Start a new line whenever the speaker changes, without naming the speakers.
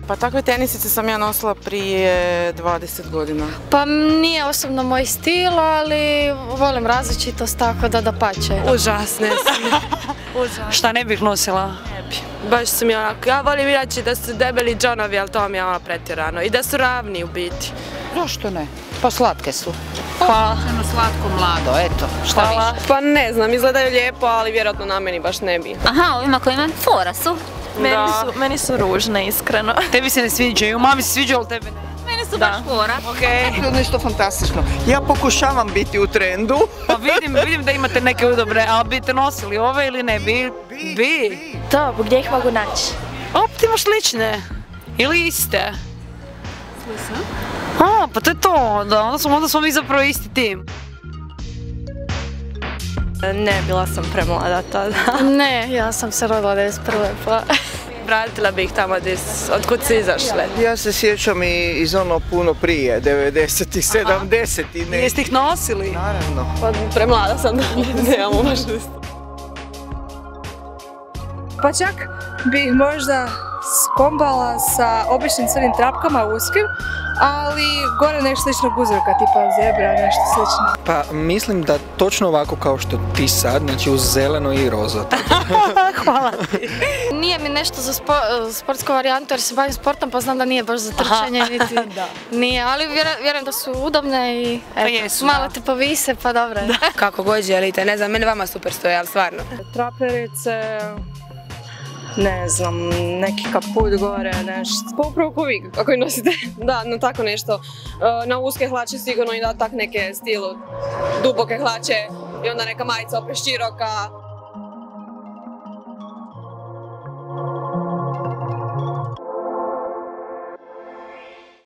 Pa takve tenisice sam ja nosila prije 20 godina.
Pa nije osobno moj stil, ali volim različitost, tako da dapače.
Užasne su. Užasne.
Šta ne bih nosila?
Ne bi. Baš su mi onako, ja volim inače da su debeli džonovi, ali to mi je ono pretjerano. I da su ravni u biti.
Zašto ne? Pa slatke su.
Hvala.
Slatko mlado, eto, šta više.
Pa ne znam, izgledaju lijepo, ali vjerojatno na meni baš ne bi.
Aha, ovima koji imam fora su.
Meni su ružne, iskreno.
Tebi se ne sviđaju, mami se sviđa, ali tebe ne.
Meni su baš fora.
Okej.
Nešto fantastično. Ja pokušavam biti u trendu.
Pa vidim da imate neke udobne, ali biste nosili ove ili ne? Bi.
To, gdje ih mogu naći?
Opet imaš slične. Ili iste. Slične? A, pa to je to, da, onda smo mi zapravo isti tim.
Ne, bila sam premlada tada.
Ne, ja sam se rodila 91. pa...
Vratila bih tamo od kud su izašle.
Ja se sjećam i iz ono puno prije, 90 i 70 i ne.
Jeste ih nosili?
Naravno.
Pa premlada sam da nemamo baš isto.
Pa čak bih možda skombala sa običnim crnim trapkama uskim, ali gore nešto sličnog uzorka, tipa zebra, nešto slično.
Pa mislim da točno ovako kao što ti sad, znači uz zeleno i roza.
Hvala ti.
Nije mi nešto za sportsku varijantu jer se bavim sportom pa znam da nije baš za trčanje niti nije, ali vjerujem da su udobne i eto, malo te povise pa dobro je.
Kako god želite, ne znam, meni vama super stoje, ali stvarno.
Traperice, ne znam, neki kaput gore, nešto.
Pa upravo ko vi, kako je nosite. Da, no tako nešto. Na uske hlače sigurno i da tak neke stilu duboke hlače i onda neka majica opet široka.